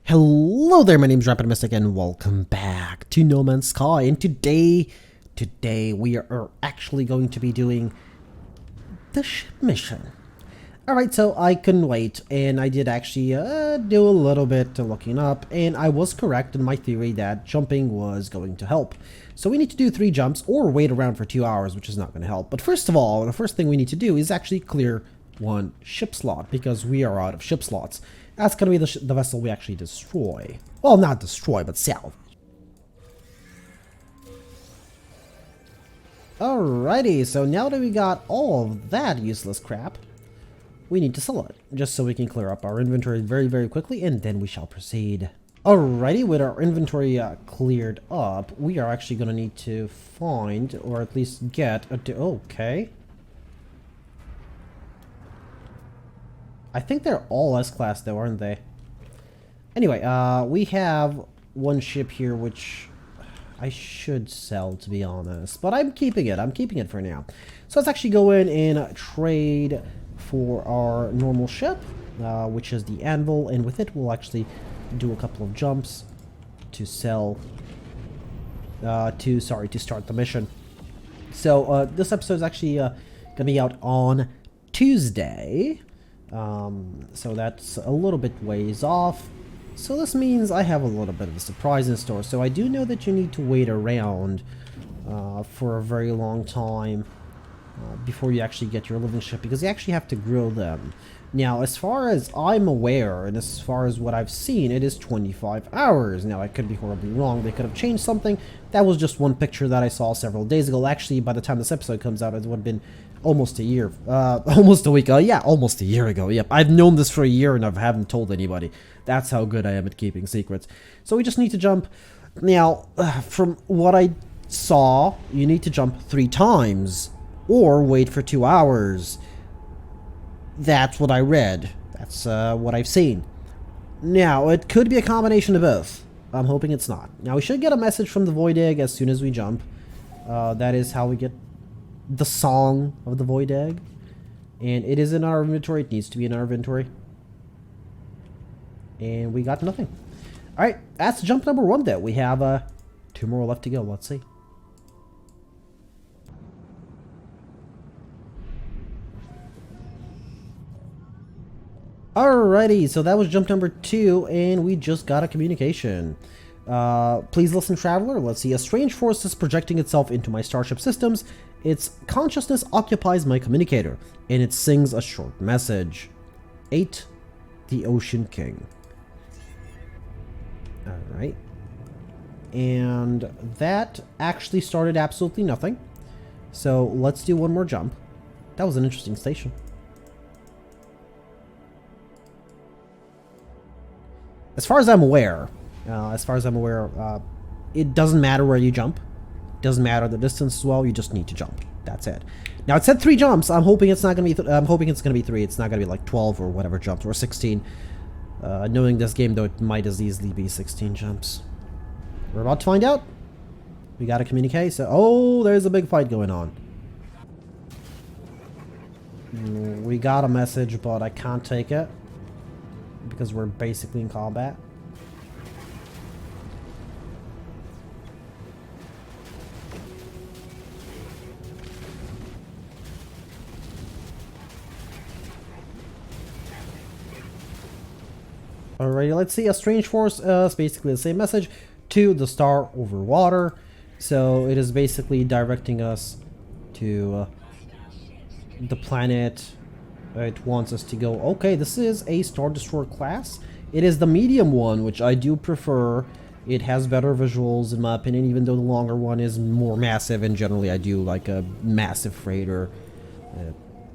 Hello there, my name is Rampant and welcome back to No Man's Sky. And today we are actually going to be doing the ship mission. Alright, so I couldn't wait, and I did actually do a little bit looking up, and I was correct in my theory that jumping was going to help. So we need to do 3 jumps, or wait around for 2 hours, which is not going to help. But first of all, the first thing we need to do is actually clear 1 ship slot, because we are out of ship slots. That's going to be the vessel we actually destroy. Well, not destroy, but salvage. Alrighty, so now that we got all of that useless crap, we need to sell it, just so we can clear up our inventory very quickly, and then we shall proceed. Alrighty, with our inventory cleared up, we are actually going to need to find, or at least get a... Okay. I think they're all S-class though, aren't they? Anyway, we have 1 ship here which I should sell, to be honest. But I'm keeping it. I'm keeping it for now. So let's actually go in and trade for our normal ship, which is the Anvil. And with it, we'll actually do a couple of jumps to sell... to start the mission. So this episode is actually going to be out on Tuesday. So that's a little bit ways off. So this means I have a little bit of a surprise in store. So I do know that you need to wait around for a very long time before you actually get your living ship, because you actually have to grill them. Now, as far as I'm aware, and as far as what I've seen, it is 25 hours. Now, I could be horribly wrong. They could have changed something. That was just one picture that I saw several days ago. Actually, by the time this episode comes out, it would have been almost a year. Almost a week. Yeah, almost a year ago. Yep, I've known this for a year and I haven't told anybody. That's how good I am at keeping secrets. So we just need to jump. Now, from what I saw, you need to jump 3 times or wait for 2 hours. That's what I read. That's what I've seen. Now, it could be a combination of both. I'm hoping it's not. Now, we should get a message from the Void Egg as soon as we jump. That is how we get the song of the Void Egg. And it is in our inventory. It needs to be in our inventory. And we got nothing. Alright, that's jump number 1 though. We have 2 more left to go. Let's see. Alrighty, so that was jump number 2, and we just got a communication. Please listen, traveler. Let's see. A strange force is projecting itself into my starship systems. Its consciousness occupies my communicator, and it sings a short message. 8, the Ocean King. Alright. And that actually started absolutely nothing. So let's do 1 more jump. That was an interesting station. As far as I'm aware, it doesn't matter where you jump. It doesn't matter the distance as well. You just need to jump. That's it. Now it said 3 jumps. I'm hoping it's not gonna be. I'm hoping it's gonna be 3. It's not gonna be like 12 or whatever jumps, or 16. Knowing this game, though, it might as easily be 16 jumps. We're about to find out. We got a communique. So, oh, there's a big fight going on. We got a message, but I can't take it, because we're basically in combat. Alrighty, let's see. A strange force is basically the same message to the star over water. So it is basically directing us to the planet it wants us to go. Okay, this is a Star Destroyer class. It is the medium one, which I do prefer. It has better visuals, in my opinion, even though the longer one is more massive, and generally I do like a massive freighter.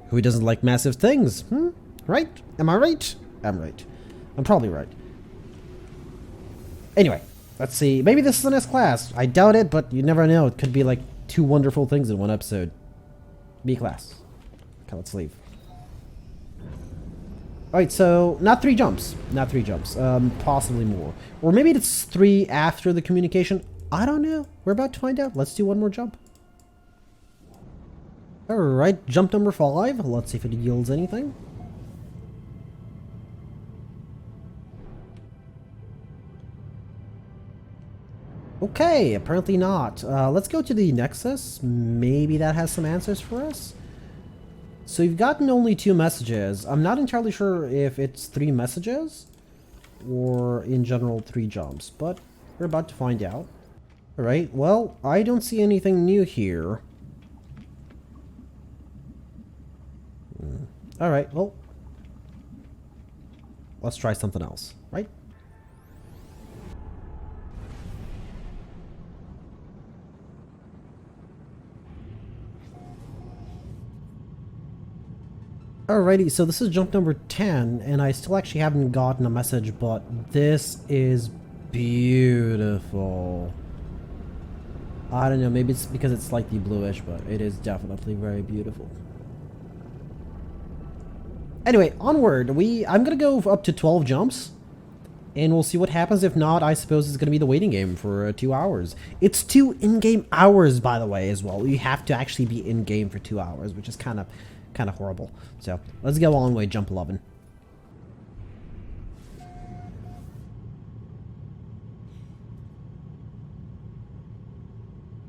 Who doesn't like massive things? Right? Am I right? I'm right. I'm probably right. Anyway, let's see. Maybe this is an S-class. I doubt it, but you never know. It could be like 2 wonderful things in 1 episode. B-class. Okay, let's leave. Alright, so not 3 jumps. Not 3 jumps. Possibly more. Or maybe it's 3 after the communication. I don't know. We're about to find out. Let's do 1 more jump. Alright, jump number 5. Let's see if it yields anything. Okay, apparently not. Let's go to the Nexus. Maybe that has some answers for us. So you've gotten only 2 messages. I'm not entirely sure if it's 3 messages or in general 3 jumps, but we're about to find out. Alright, well, I don't see anything new here. Alright, well, let's try something else, right? Alrighty, so this is jump number 10, and I still actually haven't gotten a message, but this is beautiful. I don't know, maybe it's because it's slightly bluish, but it is definitely very beautiful. Anyway, onward. I'm gonna go up to 12 jumps, and we'll see what happens. If not, I suppose it's gonna be the waiting game for 2 hours. It's 2 in-game hours, by the way, as well. You have to actually be in-game for 2 hours, which is kind of horrible. So let's go on way jump 11.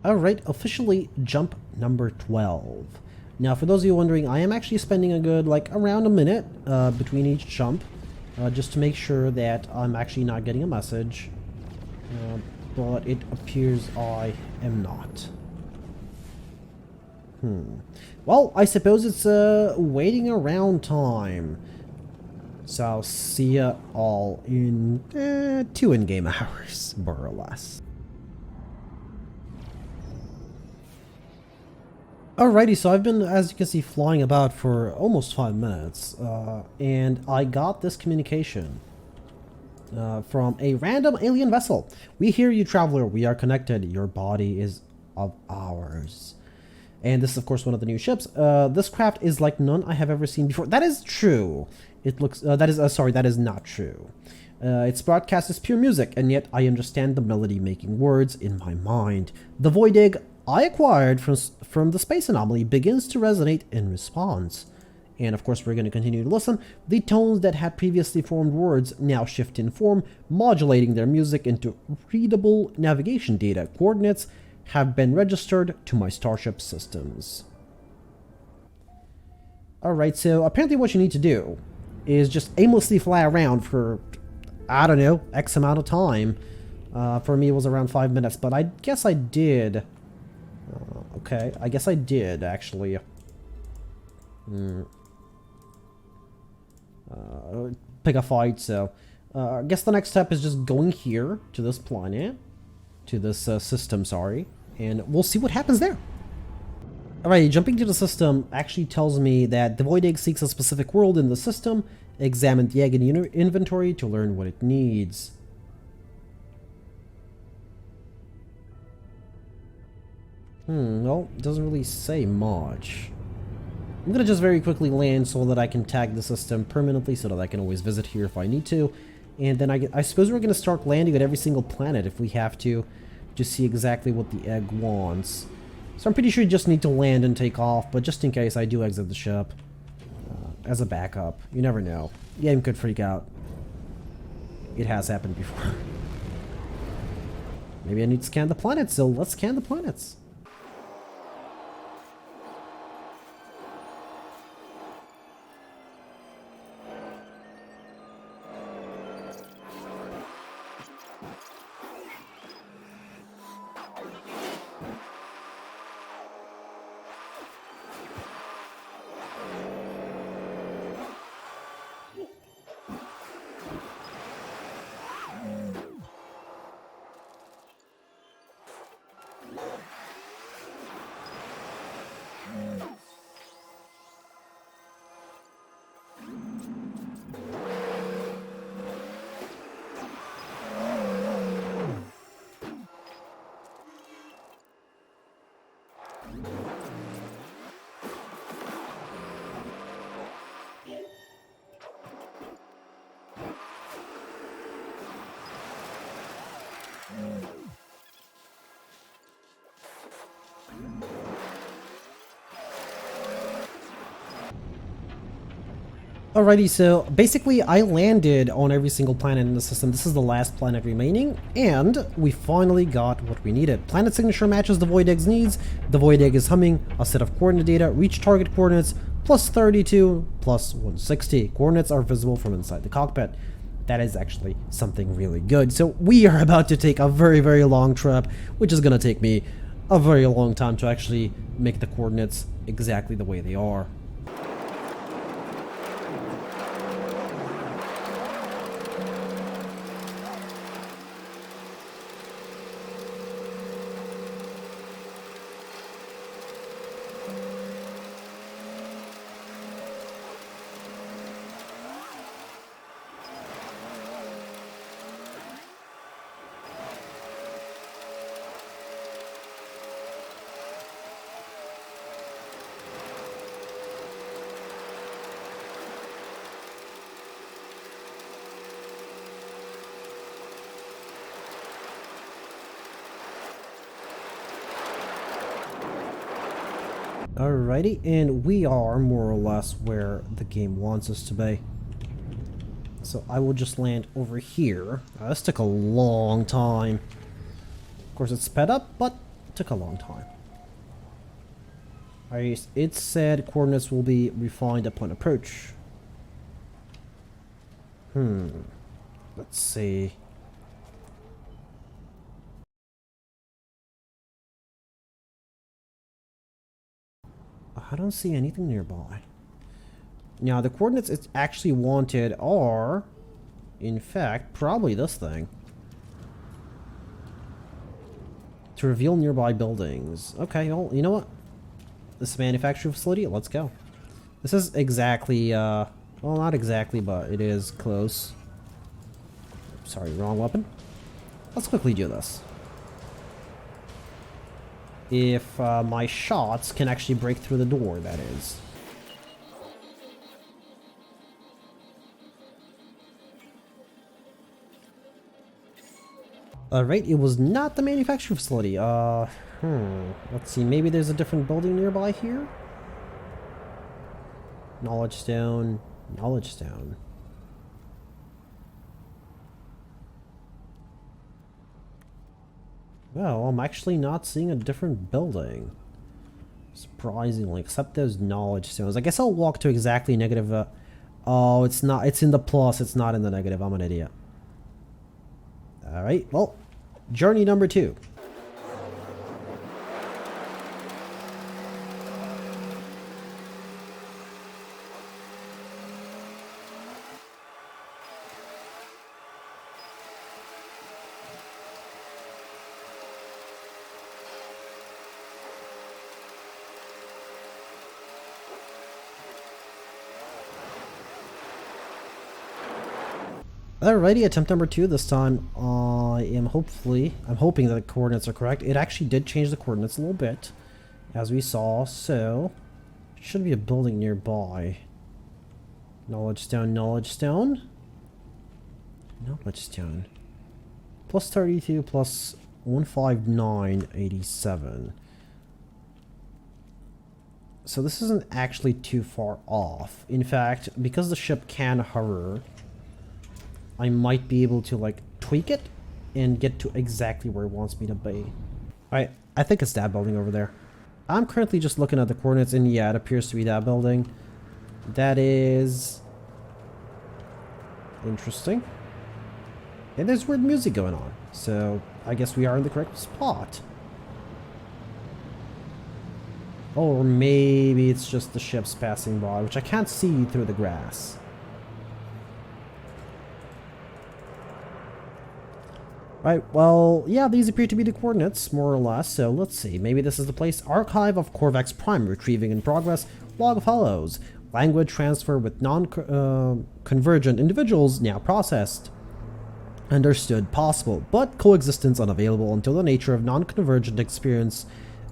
Alright, officially jump number 12. Now, for those of you wondering, I am actually spending a good, like, around a minute between each jump, just to make sure that I'm actually not getting a message. But it appears I am not. Well, I suppose it's waiting around time. So I'll see ya all in 2 in-game hours, more or less. Alrighty, so I've been, as you can see, flying about for almost 5 minutes, and I got this communication from a random alien vessel. We hear you, traveler. We are connected. Your body is of ours. And this is, of course, one of the new ships. This craft is like none I have ever seen before. That is true. It looks, sorry, that is not true. Its broadcast is pure music, and yet I understand the melody-making words in my mind. The void egg I acquired from the space anomaly begins to resonate in response. And of course, we're going to continue to listen. The tones that had previously formed words now shift in form, modulating their music into readable navigation data. Coordinates have been registered to my starship systems. Alright, so apparently what you need to do is just aimlessly fly around for, I don't know, X amount of time. For me it was around 5 minutes, but I guess I did. Okay, I guess I did, actually. Pick a fight, so... I guess the next step is just going here, to this planet. To this system, sorry. And we'll see what happens there. Alright, jumping to the system actually tells me that the void egg seeks a specific world in the system. Examine the egg in inventory to learn what it needs. Well, it doesn't really say much. I'm gonna just very quickly land so that I can tag the system permanently so that I can always visit here if I need to. And then I suppose we're gonna start landing at every single planet if we have to see exactly what the egg wants. So I'm pretty sure you just need to land and take off, but just in case I do exit the ship. As a backup. You never know. The game could freak out. It has happened before. Maybe I need to scan the planets, so let's scan the planets. Alrighty, so basically I landed on every single planet in the system. This is the last planet remaining, and we finally got what we needed. Planet signature matches the Void Egg's needs. The Void Egg is humming a set of coordinate data. Reach target coordinates plus 32 plus 160. Coordinates are visible from inside the cockpit. That is actually something really good. So we are about to take a very, very long trip, which is going to take me a very long time to actually make the coordinates exactly the way they are. Alrighty, and we are more or less where the game wants us to be. So I will just land over here. This took a long time. Of course, it's sped up, but it took a long time. Alright, it said coordinates will be refined upon approach. Let's see. I don't see anything nearby. Now, the coordinates it's actually wanted are, in fact, probably this thing. To reveal nearby buildings. Okay, well, you know what? This manufacturing facility, let's go. This is exactly, well, not exactly, but it is close. Sorry, wrong weapon. Let's quickly do this. If my shots can actually break through the door, that is. Alright, it was not the manufacturing facility. Let's see, maybe there's a different building nearby here? Knowledge Stone. Knowledge Stone. Well, I'm actually not seeing a different building. Surprisingly, except those knowledge stones. I guess I'll walk to exactly negative. Oh, it's not. It's in the plus. It's not in the negative. I'm an idiot. Alright, well, journey number 2. Alrighty, attempt number 2 this time. I'm hoping that the coordinates are correct. It actually did change the coordinates a little bit, as we saw, so it should be a building nearby. Knowledge Stone, Knowledge Stone. Knowledge Stone. Plus 32 plus 15987. So this isn't actually too far off. In fact, because the ship can hover, I might be able to, like, tweak it and get to exactly where it wants me to be. Alright, I think it's that building over there. I'm currently just looking at the coordinates, and yeah, it appears to be that building. That is interesting. And there's weird music going on, so I guess we are in the correct spot. Or maybe it's just the ships passing by, which I can't see through the grass. Right, well, yeah, these appear to be the coordinates, more or less, so let's see. Maybe this is the place. Archive of Korvax Prime, retrieving in progress. Log follows. Language transfer with non-convergent individuals now processed. Understood, possible, but coexistence unavailable until the nature of non-convergent experience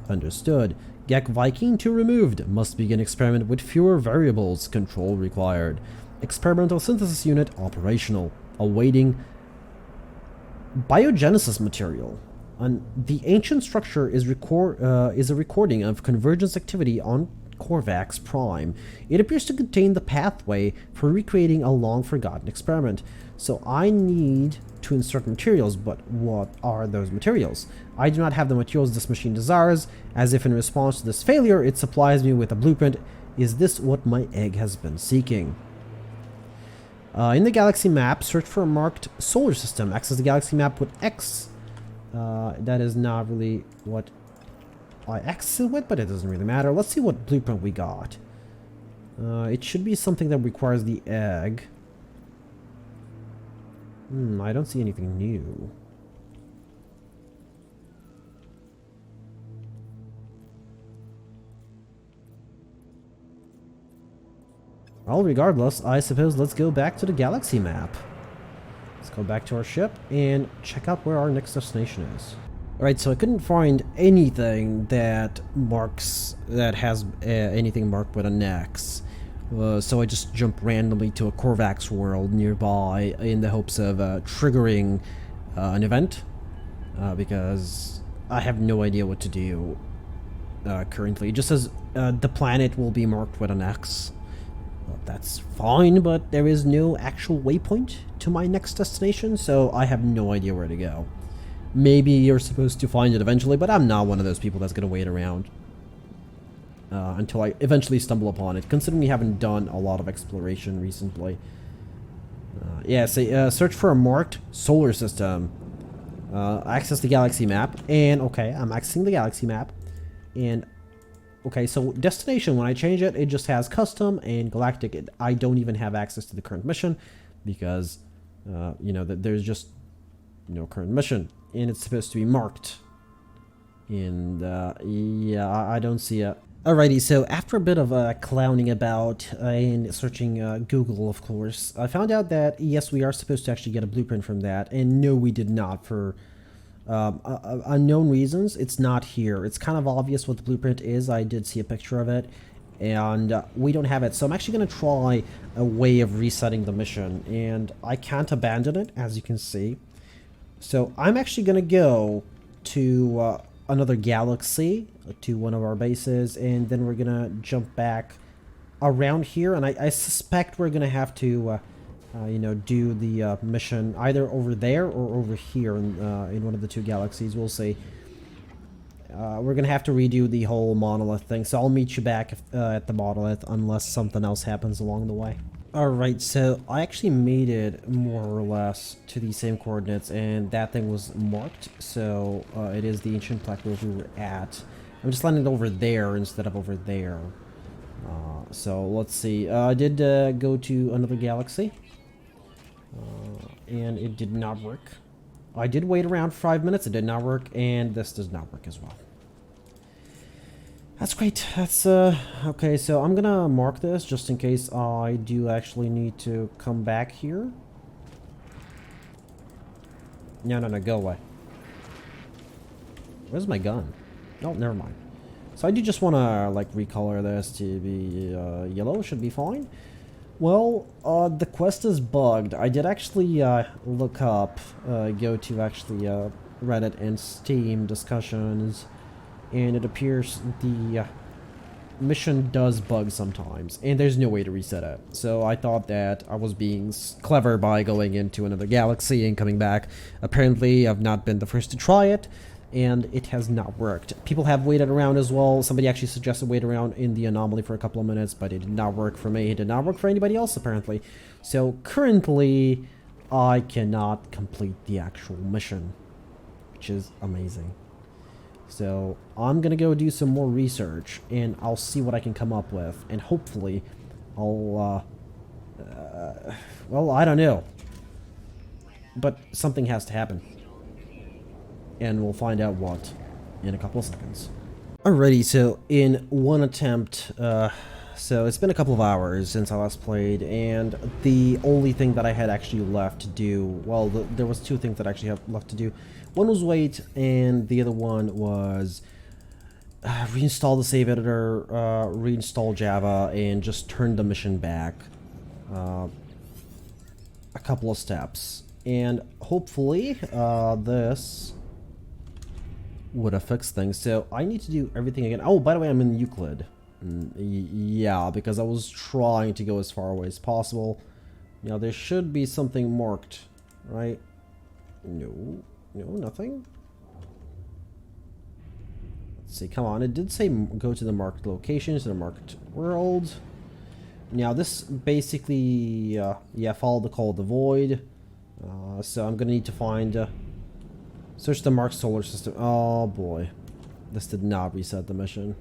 understood. Gek Viking 2 removed. Must begin experiment with fewer variables. Control required. Experimental synthesis unit operational. Awaiting biogenesis material. And the ancient structure is a recording of convergence activity on Korvax Prime. It appears to contain the pathway for recreating a long-forgotten experiment. So I need to insert materials, but what are those materials? I do not have the materials this machine desires, as if in response to this failure, it supplies me with a blueprint. Is this what my egg has been seeking? In the galaxy map, search for a marked solar system. Access the galaxy map with X. That is not really what I access it with, but it doesn't really matter. Let's see what blueprint we got. It should be something that requires the egg. I don't see anything new. Well, regardless, I suppose let's go back to the galaxy map. Let's go back to our ship and check out where our next destination is. Alright, so I couldn't find anything that has anything marked with an X. So I just jumped randomly to a Korvax world nearby in the hopes of triggering an event. Because I have no idea what to do currently. It just says the planet will be marked with an X. Well, that's fine, but there is no actual waypoint to my next destination, so I have no idea where to go. Maybe you're supposed to find it eventually, but I'm not one of those people that's going to wait around until I eventually stumble upon it, considering we haven't done a lot of exploration recently. Search for a marked solar system. Access the galaxy map, and okay, I'm accessing the galaxy map, and okay, so destination, when I change it, it just has custom and galactic. I don't even have access to the current mission because, there's just no current mission. And it's supposed to be marked. And, I don't see it. Alrighty, so after a bit of clowning about and searching Google, of course, I found out that, yes, we are supposed to actually get a blueprint from that. And no, we did not for unknown reasons. It's not here. It's kind of obvious what the blueprint is. I did see a picture of it. And we don't have it. So I'm actually going to try a way of resetting the mission. And I can't abandon it, as you can see. So I'm actually going to go to another galaxy, to one of our bases, and then we're going to jump back around here. And I suspect we're going to have to, do the mission either over there or over here in one of the two galaxies. We'll see. We're going to have to redo the whole monolith thing, so I'll meet you back at the monolith unless something else happens along the way. Alright, so I actually made it more or less to the same coordinates, and that thing was marked, so it is the ancient plaque where we were at. I'm just landing over there instead of over there. So let's see. I did go to another galaxy, and it did not work. I did wait around 5 minutes, it did not work, and this does not work as well. That's great. That's, okay, so I'm gonna mark this just in case I do actually need to come back here. No, go away. Where's my gun? Oh, never mind. So I do just want to, like, recolor this to be yellow. Should be fine. Well, the quest is bugged. I did actually look up, go to actually Reddit and Steam discussions, and it appears the mission does bug sometimes, and there's no way to reset it. So I thought that I was being clever by going into another galaxy and coming back. Apparently, I've not been the first to try it, and it has not worked. People have waited around as well. Somebody actually suggested wait around in the anomaly for a couple of minutes, but it did not work for me. It did not work for anybody else, apparently. So currently, I cannot complete the actual mission, which is amazing. So I'm gonna go do some more research, and I'll see what I can come up with, and hopefully I'll, well, I don't know, but something has to happen, and we'll find out what in a couple of seconds. Alrighty, so in one attempt, so it's been a couple of hours since I last played, and the only thing that I had actually left to do, well, there was two things that I actually have left to do. One was wait, and the other one was reinstall the save editor, reinstall Java, and just turn the mission back a couple of steps. And hopefully this would have fixed things. So I need to do everything again. Oh, by the way, I'm in Euclid. Yeah, because I was trying to go as far away as possible. Now, there should be something marked, right? No. No, nothing. Let's see, come on. It did say go to the marked locations, to the marked world. Now, this basically, yeah, follow the call of the void. So I'm gonna need to find, search the marked solar system. Oh, boy. This did not reset the mission.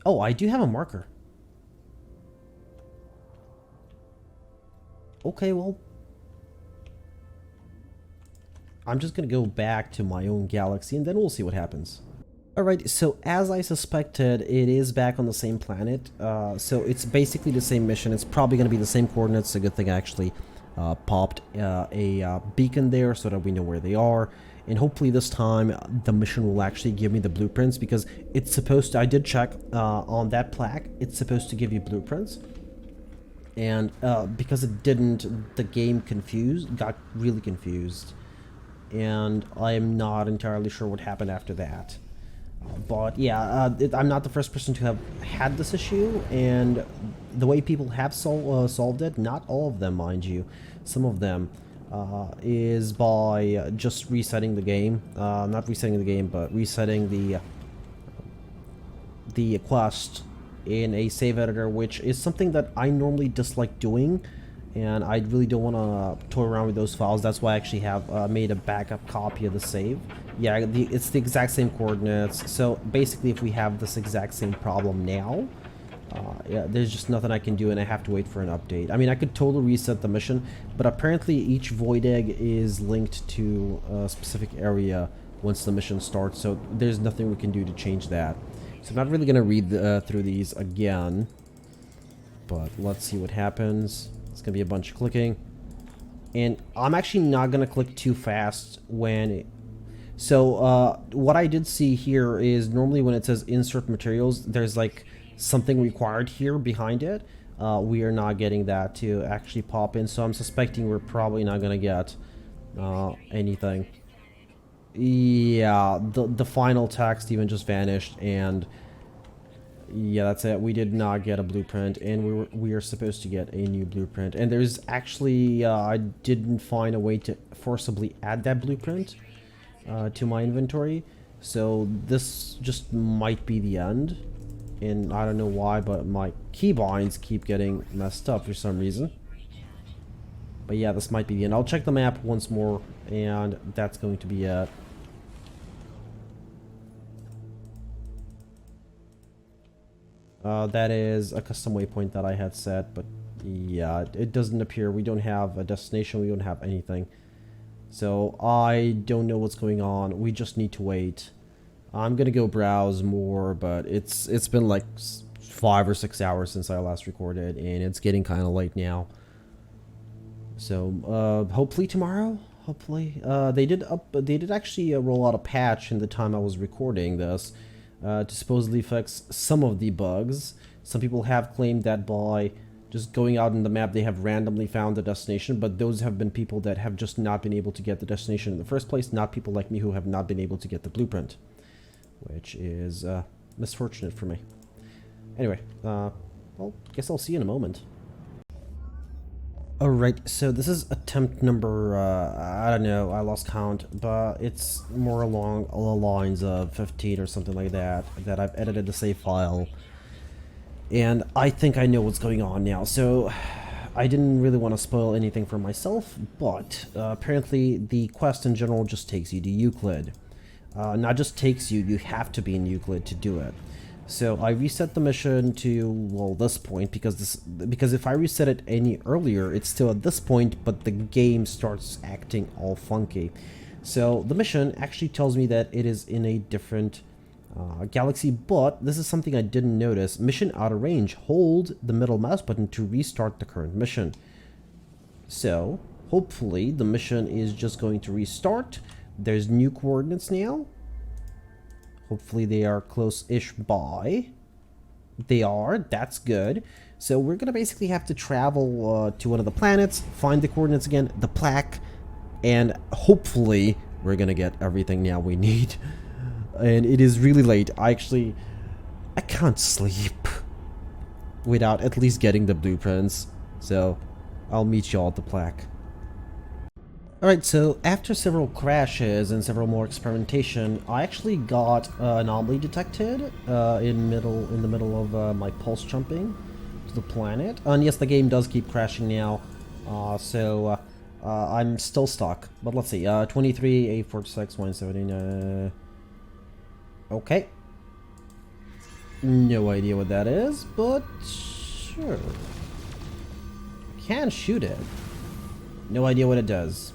Oh, I do have a marker. Okay, well, I'm just gonna go back to my own galaxy and then we'll see what happens. Alright, so as I suspected, it is back on the same planet. So it's basically the same mission. It's probably gonna be the same coordinates. A good thing I actually popped a beacon there so that we know where they are. And hopefully this time the mission will actually give me the blueprints, because it's supposed to, I did check on that plaque, it's supposed to give you blueprints. And because it didn't, the game got really confused. And I am not entirely sure what happened after that. But yeah, I'm not the first person to have had this issue, and the way people have solved it, not all of them, mind you, some of them, is by just resetting the game. Not resetting the game, but resetting the quest in a save editor, which is something that I normally dislike doing, and I really don't want to toy around with those files. That's why I actually have made a backup copy of the save. Yeah, it's the exact same coordinates. So basically, if we have this exact same problem now, yeah, there's just nothing I can do, and I have to wait for an update. I mean, I could totally reset the mission, but apparently each void egg is linked to a specific area once the mission starts, so there's nothing we can do to change that. So I'm not really going to read through these again, but let's see what happens. It's going to be a bunch of clicking. And I'm actually not going to click too fast when... So, what I did see here is normally when it says insert materials, there's like something required here behind it. We are not getting that to actually pop in, so I'm suspecting we're probably not going to get anything. Yeah, the final text even just vanished, and yeah, that's it. We did not get a blueprint, and we are supposed to get a new blueprint. And there's actually, I didn't find a way to forcibly add that blueprint to my inventory, so this just might be the end. And I don't know why, but my keybinds keep getting messed up for some reason. But yeah, this might be the end. I'll check the map once more, and that's going to be it. That is a custom waypoint that I had set, but yeah, it doesn't appear. We don't have a destination, we don't have anything. So I don't know what's going on. We just need to wait. I'm gonna go browse more, but it's been like 5 or 6 hours since I last recorded, and it's getting kind of late now. So hopefully tomorrow. Hopefully they did actually roll out a patch in the time I was recording this to supposedly fix some of the bugs. Some people have claimed that by just going out in the map they have randomly found the destination, but those have been people that have just not been able to get the destination in the first place, not people like me who have not been able to get the blueprint, which is misfortunate for me. Anyway, well, guess I'll see you in a moment. Alright, so this is attempt number, I don't know, I lost count, but it's more along the lines of 15 or something like that I've edited the save file. And I think I know what's going on now, so I didn't really want to spoil anything for myself, but apparently the quest in general just takes you to Euclid. Not just takes you, you have to be in Euclid to do it. So I reset the mission to, well, this point, because if I reset it any earlier, it's still at this point, but the game starts acting all funky. So the mission actually tells me that it is in a different galaxy, but this is something I didn't notice. Mission out of range. Hold the middle mouse button to restart the current mission. So hopefully the mission is just going to restart. There's new coordinates now. Hopefully they are close-ish by. They are. That's good. So we're going to basically have to travel to one of the planets, find the coordinates again, the plaque, and hopefully we're going to get everything now we need. And it is really late. I actually... I can't sleep without at least getting the blueprints. So I'll meet y'all at the plaque. Alright, so after several crashes and several more experimentation, I actually got an anomaly detected in the middle of my pulse jumping to the planet. And yes, the game does keep crashing now, so I'm still stuck. But let's see, 23, 846, 179... okay. No idea what that is, but sure. Can shoot it. No idea what it does.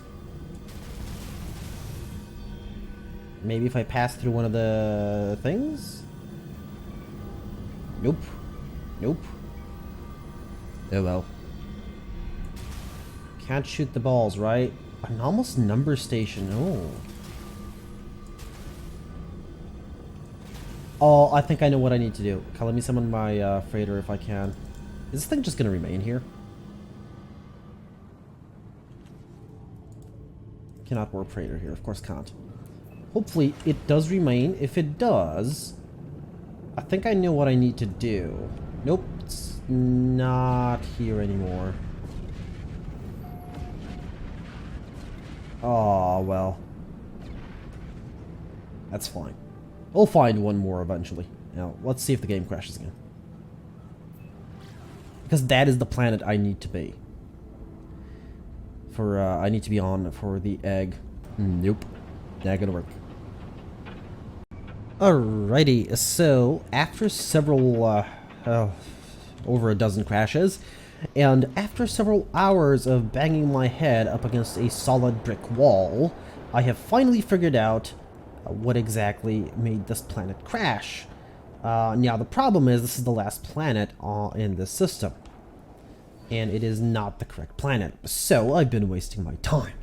Maybe if I pass through one of the things? Nope. Nope. Oh well. Can't shoot the balls, right? An almost number station. Oh. Oh, I think I know what I need to do. Okay, let me summon my freighter if I can. Is this thing just gonna remain here? Cannot warp freighter here. Of course can't. Hopefully it does remain. If it does, I think I know what I need to do. Nope, it's not here anymore. Oh, well. That's fine. We'll find one more eventually. Now, let's see if the game crashes again. Because that is the planet I need to be. I need to be on for the egg. Nope. Not gonna work. Alrighty, so after several, over a dozen crashes, and after several hours of banging my head up against a solid brick wall, I have finally figured out what exactly made this planet crash. Now the problem is this is the last planet in this system, and it is not the correct planet, so I've been wasting my time.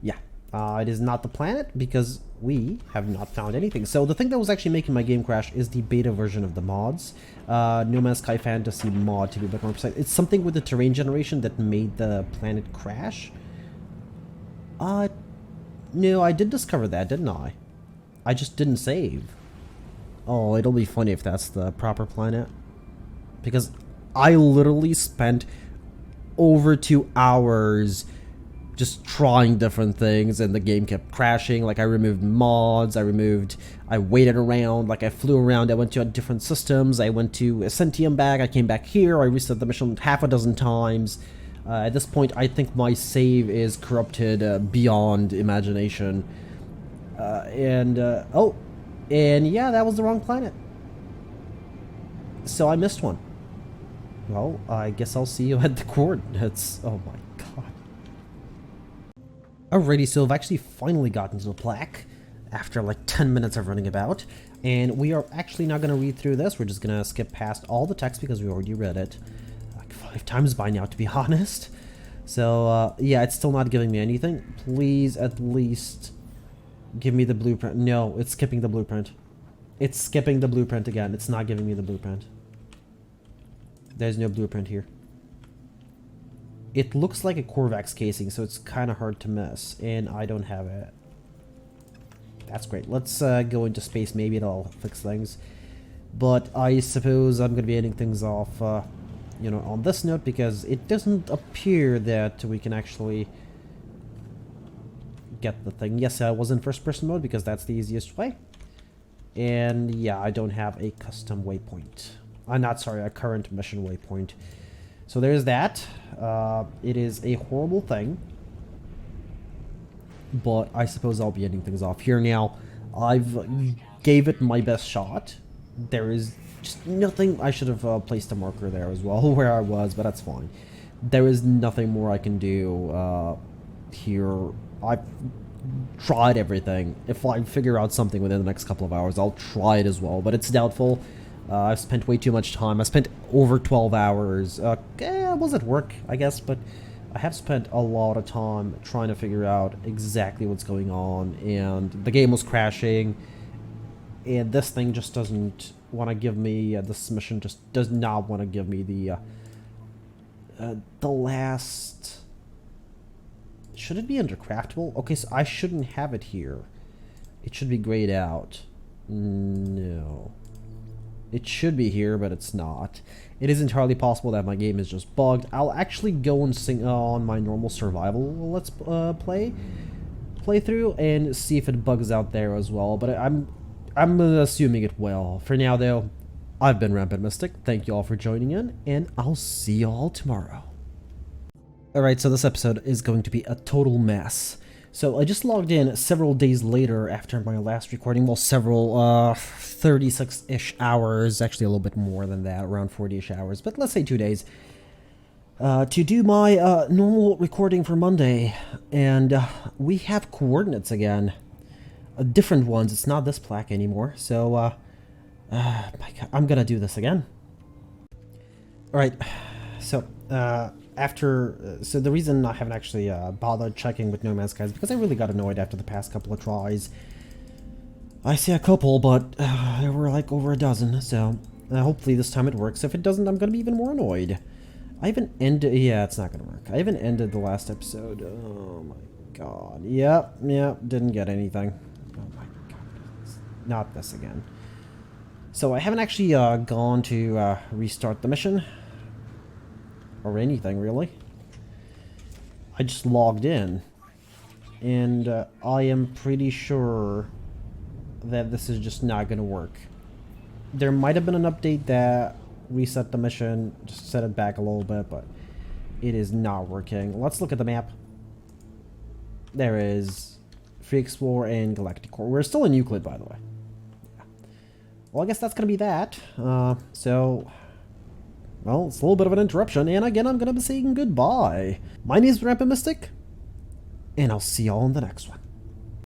Yeah, it is not the planet because we have not found anything. So the thing that was actually making my game crash is the beta version of the mods. No Man's Sky Fantasy mod, to be a bit more precise. It's something with the terrain generation that made the planet crash. No, I did discover that, didn't I? I just didn't save. Oh, it'll be funny if that's the proper planet. Because I literally spent over 2 hours just trying different things and the game kept crashing. Like I removed mods, I waited around, like I flew around, I went to different systems, I went to Ascentium back, I came back here, I reset the mission half a dozen times. At this point, I think my save is corrupted beyond imagination. Oh, and yeah, that was the wrong planet. So I missed one. Well, I guess I'll see you at the coordinates. Oh my god. Alrighty, so I've actually finally gotten to the plaque after like 10 minutes of running about, and we are actually not going to read through this. We're just going to skip past all the text because we already read it like 5 times by now, to be honest. So yeah, it's still not giving me anything. Please at least give me the blueprint. No, it's skipping the blueprint. It's skipping the blueprint again. It's not giving me the blueprint. There's no blueprint here. It looks like a Corvax casing, so it's kind of hard to miss, and I don't have it. That's great. Let's go into space. Maybe it'll fix things. But I suppose I'm going to be ending things off, you know, on this note, because it doesn't appear that we can actually get the thing. Yes, I was in first-person mode because that's the easiest way. And yeah, I don't have a custom waypoint. Not sorry, a current mission waypoint. So there's that. It is a horrible thing, but I suppose I'll be ending things off here now. I've gave it my best shot. There is just nothing. I should have placed a marker there as well where I was, but that's fine. There is nothing more I can do here. I've tried everything. If I figure out something within the next couple of hours, I'll try it as well, but it's doubtful. I've spent way too much time. I spent over 12 hours. I was at work, I guess, but I have spent a lot of time trying to figure out exactly what's going on, and the game was crashing, and this thing just doesn't want to give me, this mission just does not want to give me the last... Should it be under craftable? Okay, so I shouldn't have it here. It should be grayed out. No. It should be here, but it's not. It is entirely possible that my game is just bugged. I'll actually go and sing on my normal survival let's playthrough and see if it bugs out there as well. But I'm assuming it will. For now, though, I've been Rampant Mystic. Thank you all for joining in, and I'll see you all tomorrow. Alright, so this episode is going to be a total mess. So I just logged in several days later after my last recording, well, several 36-ish hours, actually a little bit more than that, around 40-ish hours, but let's say 2 days, to do my normal recording for Monday, and we have coordinates again, different ones. It's not this plaque anymore, so my God, I'm gonna do this again. Alright, so so the reason I haven't actually bothered checking with No Man's Sky is because I really got annoyed after the past couple of tries. I say a couple, but there were like over a dozen, so hopefully this time it works. If it doesn't, I'm gonna be even more annoyed. I haven't ended... Yeah, it's not gonna work. I haven't ended the last episode. Oh my God. Yep, didn't get anything. Oh my God. Not this again. So I haven't actually gone to restart the mission. Or anything, really. I just logged in. And I am pretty sure that this is just not going to work. There might have been an update that reset the mission, just set it back a little bit, but it is not working. Let's look at the map. There is Free Explorer and Galactic Core. We're still in Euclid, by the way. Yeah. Well, I guess that's going to be that. Well, it's a little bit of an interruption, and again, I'm going to be saying goodbye. My name is Rampant Mystic, and I'll see y'all in the next one.